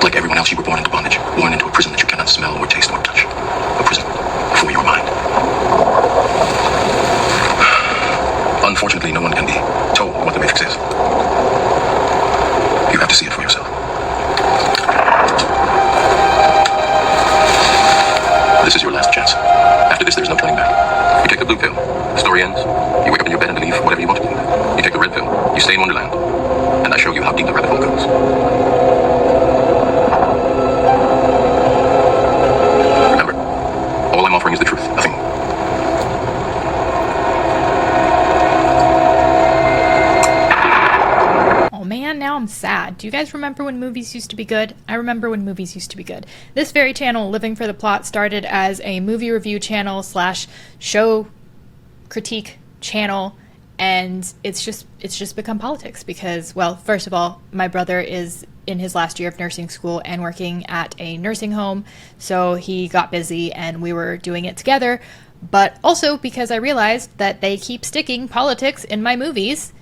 Like everyone else, you were born into bondage, born into a prison that you cannot smell or taste or touch. A prison for your mind. Unfortunately, no one can be told what the Matrix is. You have to see it for yourself. This is your last chance. After this, there's no turning back. You take the blue pill, the story ends. You wake up in your bed and believe whatever you want to believe. You take the red pill, you stay in Wonderland, and I show you how deep the rabbit hole goes. Remember, all I'm offering is the truth, nothing more. Oh man, now I'm sad. Do you guys remember when movies used to be good? I remember when movies used to be good. This very channel, Living for the Plot, started as a movie review channel / show critique channel, and it's just become politics because, well, first of all, my brother is in his last year of nursing school and working at a nursing home, so he got busy and we were doing it together, but also because I realized that they keep sticking politics in my movies,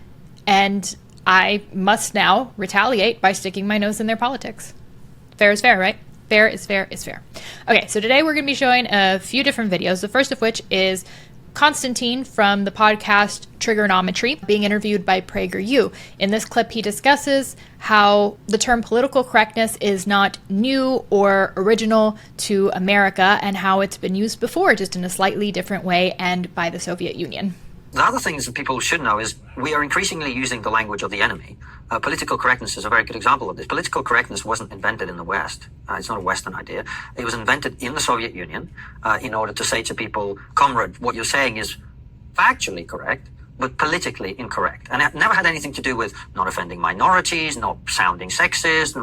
and I must now retaliate by sticking my nose in their politics. Fair is fair, right? Fair is fair is fair. Okay, so today we're going to be showing a few different videos, the first of which is Konstantin from the podcast Trigonometry being interviewed by PragerU. In this clip, he discusses how the term political correctness is not new or original to America and how it's been used before, just in a slightly different way and by the Soviet Union. The other things that people should know is we are increasingly using the language of the enemy. Political correctness is a very good example of this. Political correctness wasn't invented in the West. It's not a Western idea. It was invented in the Soviet Union in order to say to people, comrade, what you're saying is factually correct, but politically incorrect. And it never had anything to do with not offending minorities, not sounding sexist,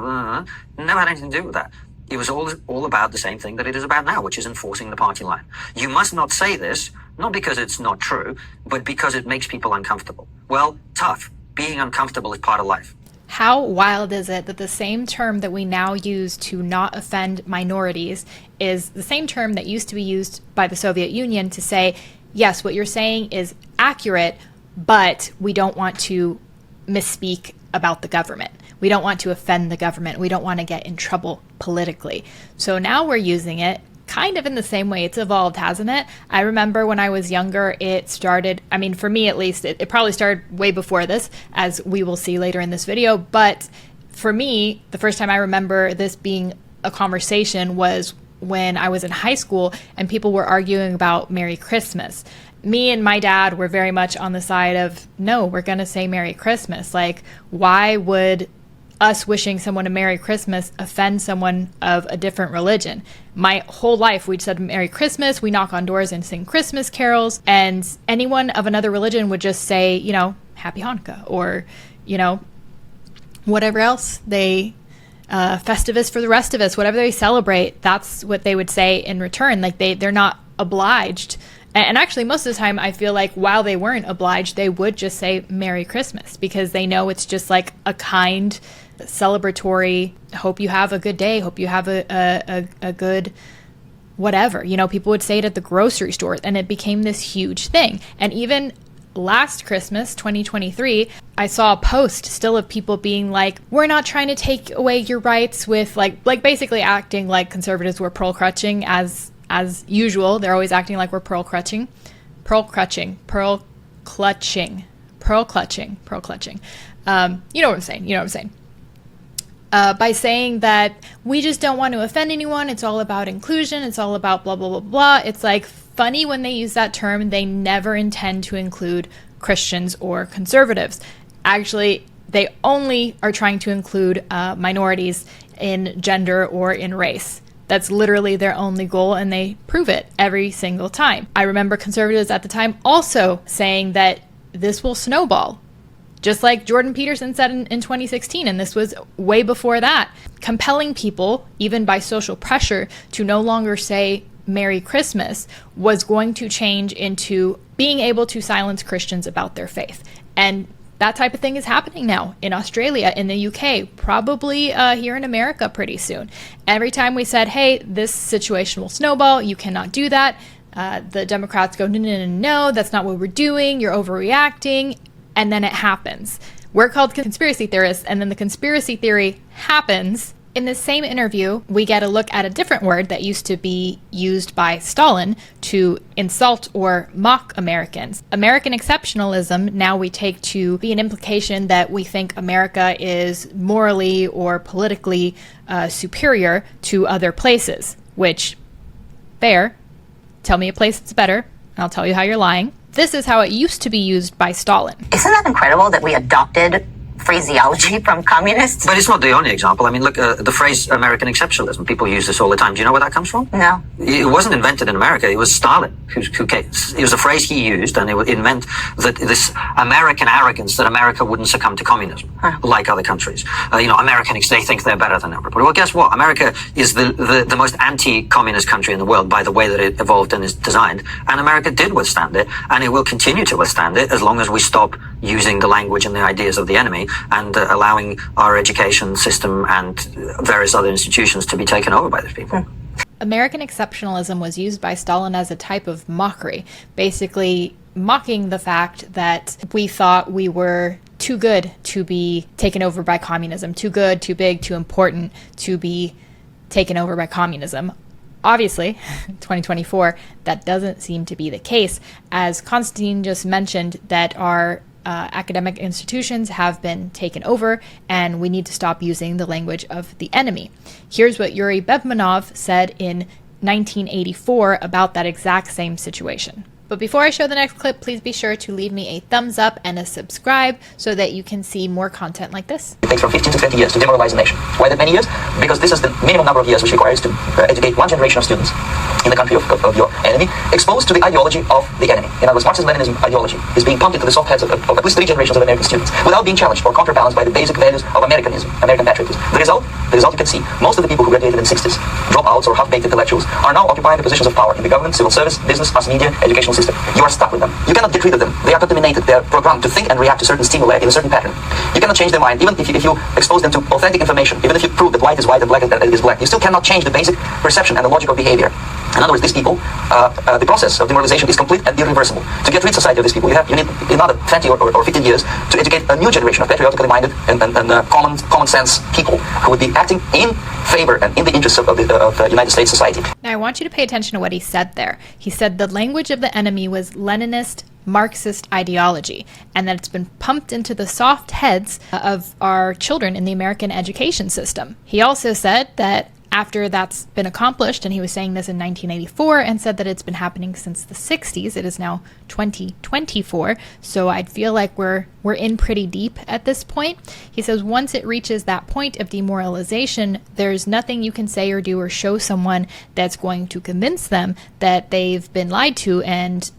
never had anything to do with that. It was all about the same thing that it is about now, which is enforcing the party line. You must not say this, not because it's not true, but because it makes people uncomfortable. Well, tough. Being uncomfortable is part of life. How wild is it that the same term that we now use to not offend minorities is the same term that used to be used by the Soviet Union to say, yes, what you're saying is accurate, but we don't want to misspeak about the government. We don't want to offend the government. We don't want to get in trouble politically. So now we're using it kind of in the same way. It's evolved, hasn't it? I remember when I was younger, it started, I mean, for me at least, it probably started way before this, as we will see later in this video. But for me, the first time I remember this being a conversation was when I was in high school and people were arguing about Merry Christmas. Me and my dad were very much on the side of, no, we're going to say Merry Christmas. Like, why would us wishing someone a Merry Christmas offend someone of a different religion? My whole life we'd said Merry Christmas, we knock on doors and sing Christmas carols, and anyone of another religion would just say, you know, Happy Hanukkah, or, you know, whatever else they, Festivus for the rest of us, whatever they celebrate, that's what they would say in return. Like they're not obliged. And actually, most of the time, I feel like while they weren't obliged, they would just say Merry Christmas because they know it's just like a kind, celebratory, hope you have a good day, hope you have a good whatever. You know, people would say it at the grocery store, and it became this huge thing. And even last Christmas, 2023, I saw a post still of people being like, we're not trying to take away your rights, with like basically acting like conservatives were pearl clutching as usual. They're always acting like we're pearl clutching. You know what I'm saying. By saying that we just don't want to offend anyone. It's all about inclusion. It's all about blah, blah, blah, blah. It's like funny when they use that term, they never intend to include Christians or conservatives. Actually, they only are trying to include minorities in gender or in race. That's literally their only goal, and they prove it every single time. I remember conservatives at the time also saying that this will snowball, just like Jordan Peterson said in 2016, and this was way before that. Compelling people, even by social pressure, to no longer say Merry Christmas was going to change into being able to silence Christians about their faith. And that type of thing is happening now in Australia, in the UK, probably here in America pretty soon. Every time we said, hey, this situation will snowball, you cannot do that, the Democrats go, no, that's not what we're doing, you're overreacting, and then it happens. We're called conspiracy theorists, and then the conspiracy theory happens, In the same interview, we get a look at a different word that used to be used by Stalin to insult or mock Americans. American exceptionalism now we take to be an implication that we think America is morally or politically superior to other places, which, fair. Tell me a place that's better, and I'll tell you how you're lying. This is how it used to be used by Stalin. Isn't that incredible that we adopted phraseology from communists? But it's not the only example. I mean, look, the phrase American exceptionalism, people use this all the time. Do you know where that comes from? No. It wasn't invented in America. It was Stalin who came. It was a phrase he used, and it meant that this American arrogance, that America wouldn't succumb to communism like other countries. Americans, they think they're better than everybody. Well, guess what? America is the most anti-communist country in the world by the way that it evolved and is designed. And America did withstand it, and it will continue to withstand it as long as we stop using the language and the ideas of the enemy and allowing our education system and various other institutions to be taken over by these people. American exceptionalism was used by Stalin as a type of mockery, basically mocking the fact that we thought we were too good to be taken over by communism, too good, too big, too important to be taken over by communism. Obviously, 2024, that doesn't seem to be the case, as Konstantin just mentioned that our academic institutions have been taken over, and we need to stop using the language of the enemy. Here's what Yuri Bezmenov said in 1984 about that exact same situation. But before I show the next clip, please be sure to leave me a thumbs up and a subscribe so that you can see more content like this. It takes from 15 to 20 years to demoralize a nation. Why that many years? Because this is the minimum number of years which requires to educate one generation of students in the country of your enemy, exposed to the ideology of the enemy. In other words, Marxist-Leninism ideology is being pumped into the soft heads of at least 3 generations of American students without being challenged or counterbalanced by the basic values of Americanism, American patriotism. The result you can see. Most of the people who graduated in the 60s, dropouts or half-baked intellectuals, are now occupying the positions of power in the government, civil service, business, mass media, educational system. You are stuck with them. You cannot get rid of them. They are contaminated. They are programmed to think and react to certain stimuli in a certain pattern. You cannot change their mind, even if you expose them to authentic information, even if you prove that white is white and black is black. You still cannot change the basic perception and the logic of behavior. In other words, these people, the process of demoralization is complete and irreversible. To get rid of society of these people, you need another 20 or 15 years to educate a new generation of patriotically minded and common sense people who would be acting in favor and in the interests of the United States society. Now, I want you to pay attention to what he said there. He said the language of the enemy was Leninist Marxist ideology, and that it's been pumped into the soft heads of our children in the American education system. He also said that after that's been accomplished, and he was saying this in 1984 and said that it's been happening since the 60s, it is now 2024, so I'd feel like we're in pretty deep at this point. He says once it reaches that point of demoralization, there's nothing you can say or do or show someone that's going to convince them that they've been lied to and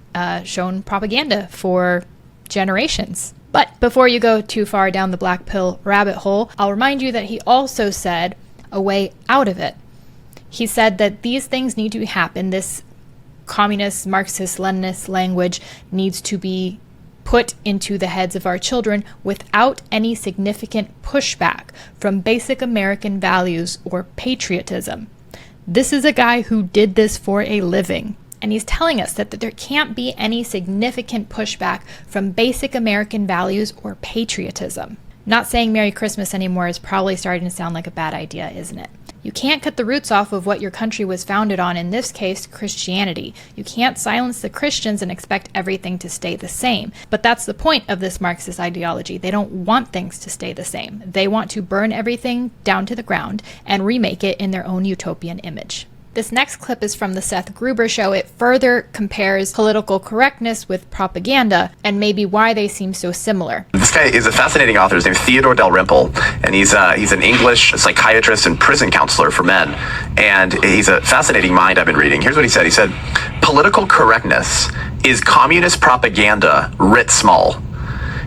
shown propaganda for generations. But before you go too far down the black pill rabbit hole, I'll remind you that he also said a way out of it. He said that these things need to happen. This communist, Marxist, Leninist language needs to be put into the heads of our children without any significant pushback from basic American values or patriotism. This is a guy who did this for a living. And he's telling us that there can't be any significant pushback from basic American values or patriotism. Not saying Merry Christmas anymore is probably starting to sound like a bad idea, isn't it? You can't cut the roots off of what your country was founded on, in this case, Christianity. You can't silence the Christians and expect everything to stay the same. But that's the point of this Marxist ideology. They don't want things to stay the same. They want to burn everything down to the ground and remake it in their own utopian image. This next clip is from the Seth Gruber show. It further compares political correctness with propaganda and maybe why they seem so similar. This guy is a fascinating author. His name is Theodore Dalrymple, and he's an English psychiatrist and prison counselor for men. And he's a fascinating mind I've been reading. Here's what he said. He said, political correctness is communist propaganda writ small.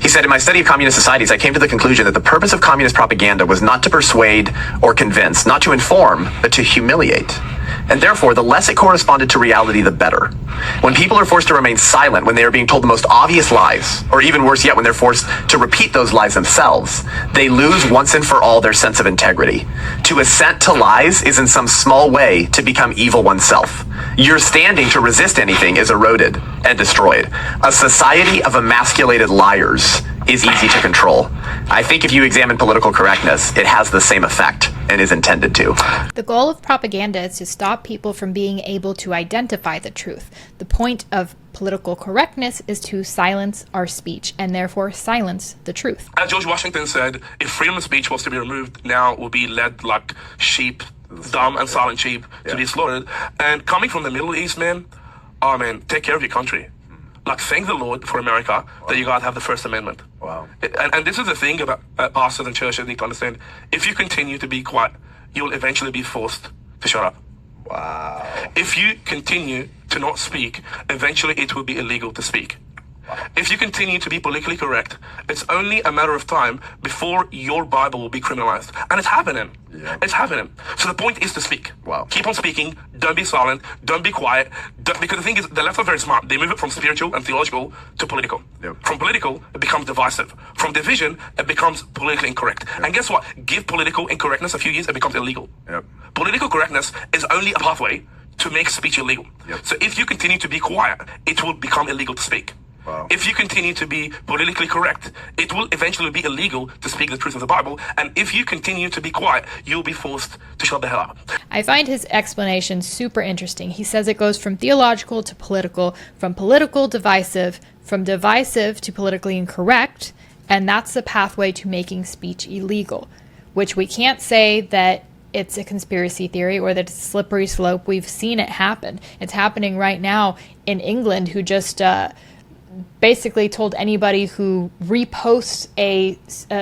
He said, in my study of communist societies, I came to the conclusion that the purpose of communist propaganda was not to persuade or convince, not to inform, but to humiliate. And therefore, the less it corresponded to reality, the better. When people are forced to remain silent, when they are being told the most obvious lies, or even worse yet, when they're forced to repeat those lies themselves, they lose once and for all their sense of integrity. To assent to lies is in some small way to become evil oneself. Your standing to resist anything is eroded and destroyed. A society of emasculated liars is easy to control. I think if you examine political correctness, it has the same effect and is intended to. The goal of propaganda is to stop people from being able to identify the truth. The point of political correctness is to silence our speech and therefore silence the truth. As George Washington said, if freedom of speech was to be removed, now it would be led like sheep, dumb and silent sheep, to be slaughtered. And coming from the Middle East, man, oh man, take care of your country. Like, thank the Lord for America that you guys have the First Amendment. Wow. And this is the thing about pastors and churches need to understand. If you continue to be quiet, you'll eventually be forced to shut up. Wow. If you continue to not speak, eventually it will be illegal to speak. If you continue to be politically correct, it's only a matter of time before your Bible will be criminalized. And it's happening. Yeah. It's happening. So the point is to speak. Wow. Keep on speaking. Don't be silent. Don't be quiet. Because the thing is, the left are very smart. They move it from spiritual and theological to political. Yep. From political, it becomes divisive. From division, it becomes politically incorrect. Yep. And guess what? Give political incorrectness a few years, it becomes illegal. Yep. Political correctness is only a pathway to make speech illegal. Yep. So if you continue to be quiet, it will become illegal to speak. Wow. If you continue to be politically correct, it will eventually be illegal to speak the truth of the Bible. And if you continue to be quiet, you'll be forced to shut the hell up. I find his explanation super interesting. He says it goes from theological to political, from political divisive, from divisive to politically incorrect, and that's the pathway to making speech illegal, which we can't say that it's a conspiracy theory or that it's a slippery slope. We've seen it happen. It's happening right now in England, who just basically told anybody who reposts a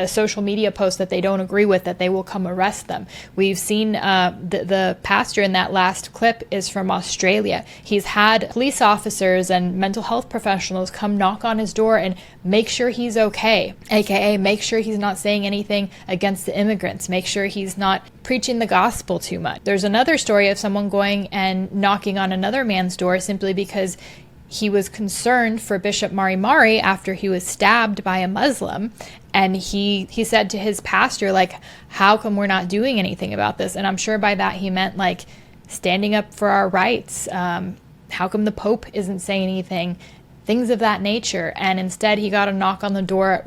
social media post that they don't agree with that they will come arrest them. We've seen the pastor in that last clip is from Australia. He's had police officers and mental health professionals come knock on his door and make sure he's okay, aka make sure he's not saying anything against the immigrants, make sure he's not preaching the gospel too much. There's another story of someone going and knocking on another man's door simply because he was concerned for Bishop Mari Mari after he was stabbed by a Muslim. And he said to his pastor, like, how come we're not doing anything about this? And I'm sure by that he meant, like, standing up for our rights. How come the Pope isn't saying anything? Things of that nature. And instead he got a knock on the door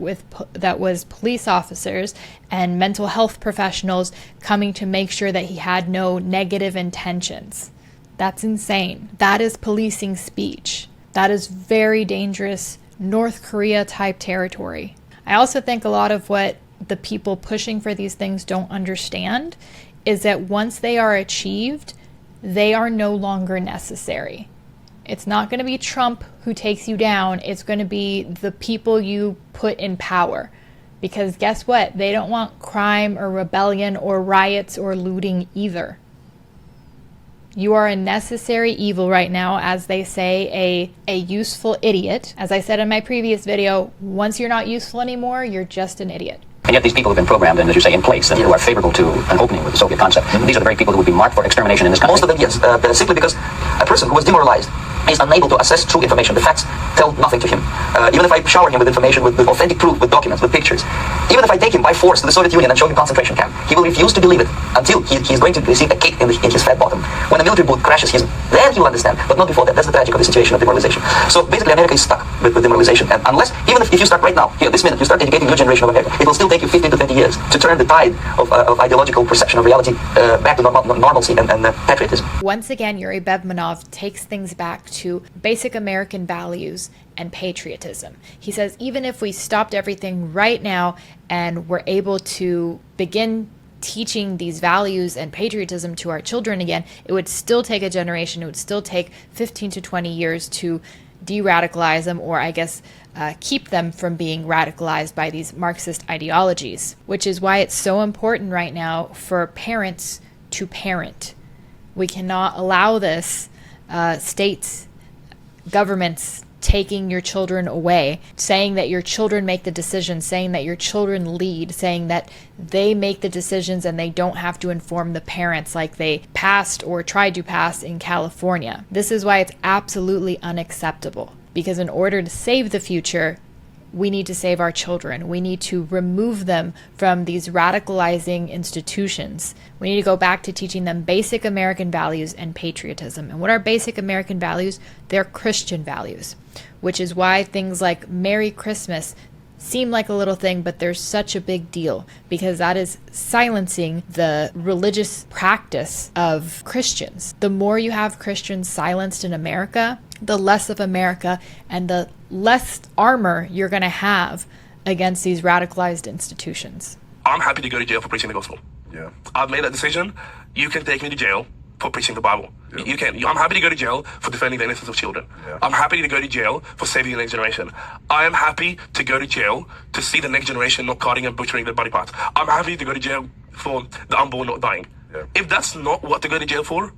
that was police officers and mental health professionals coming to make sure that he had no negative intentions. That's insane. That is policing speech. That is very dangerous North Korea type territory. I also think a lot of what the people pushing for these things don't understand is that once they are achieved, they are no longer necessary. It's not going to be Trump who takes you down. It's going to be the people you put in power. Because guess what? They don't want crime or rebellion or riots or looting either. You are a necessary evil right now, as they say, a useful idiot. As I said in my previous video, once you're not useful anymore, you're just an idiot. And yet these people have been programmed and, as you say, in place, and who are favorable to an opening with the Soviet concept. These are the very people who would be marked for extermination in this country. Most of them, yes, simply because a person who was demoralized is unable to assess true information. The facts tell nothing to him. Even if I shower him with information, with authentic proof, with documents, with pictures, even if I take him by force to the Soviet Union and show him concentration camp, he will refuse to believe it until he's going to receive a kick in his fat bottom. When the military boot crashes him, then he will understand, but not before that. That's the tragic of the situation of demoralization. So basically, America is stuck with demoralization. And unless, even if you start right now, here, this minute, you start educating a new generation of America, it will still take you 15 to 20 years to turn the tide of ideological perception of reality back to normalcy and patriotism. Once again, Yuri Bezmenov takes things back to basic American values and patriotism. He says even if we stopped everything right now and were able to begin teaching these values and patriotism to our children again, it would still take a generation. It would still take 15 to 20 years to de-radicalize them, or I guess keep them from being radicalized by these Marxist ideologies, which is why it's so important right now for parents to parent. We cannot allow this, states, governments taking your children away, saying that your children make the decisions, saying that your children lead, saying that they make the decisions and they don't have to inform the parents like they passed or tried to pass in California. This is why it's absolutely unacceptable, because in order to save the future, we need to save our children. We need to remove them from these radicalizing institutions. We need to go back to teaching them basic American values and patriotism. And what are basic American values? They're Christian values, which is why things like Merry Christmas, seem like a little thing, but there's such a big deal because that is silencing the religious practice of Christians. The more you have Christians silenced in America, the less of America and the less armor you're going to have against these radicalized institutions. I'm happy to go to jail for preaching the gospel. Yeah. I've made that decision. You can take me to jail for preaching the Bible. Yeah. You can. I'm happy to go to jail for defending the innocence of children. Yeah. I'm happy to go to jail for saving the next generation. I am happy to go to jail to see the next generation not cutting and butchering their body parts. I'm happy to go to jail for the unborn not dying. Yeah. If that's not what to go to jail for,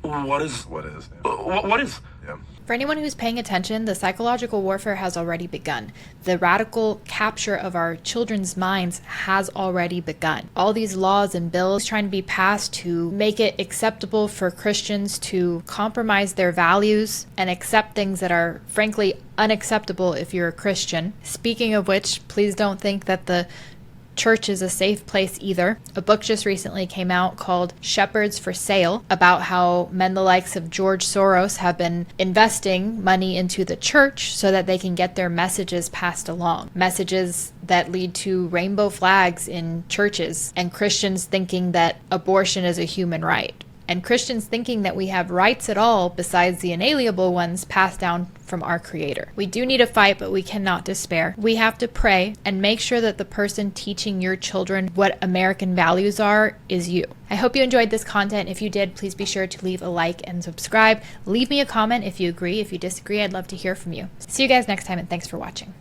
what is? What is? What is? Yeah. For anyone who's paying attention, the psychological warfare has already begun. The radical capture of our children's minds has already begun. All these laws and bills trying to be passed to make it acceptable for Christians to compromise their values and accept things that are frankly unacceptable if you're a Christian. Speaking of which, please don't think that the church is a safe place either. A book just recently came out called Shepherds for Sale about how men the likes of George Soros have been investing money into the church so that they can get their messages passed along. Messages that lead to rainbow flags in churches and Christians thinking that abortion is a human right. And Christians thinking that we have rights at all besides the inalienable ones passed down from our Creator. We do need to fight, but we cannot despair. We have to pray and make sure that the person teaching your children what American values are is you. I hope you enjoyed this content. If you did, please be sure to leave a like and subscribe. Leave me a comment if you agree. If you disagree, I'd love to hear from you. See you guys next time, and thanks for watching.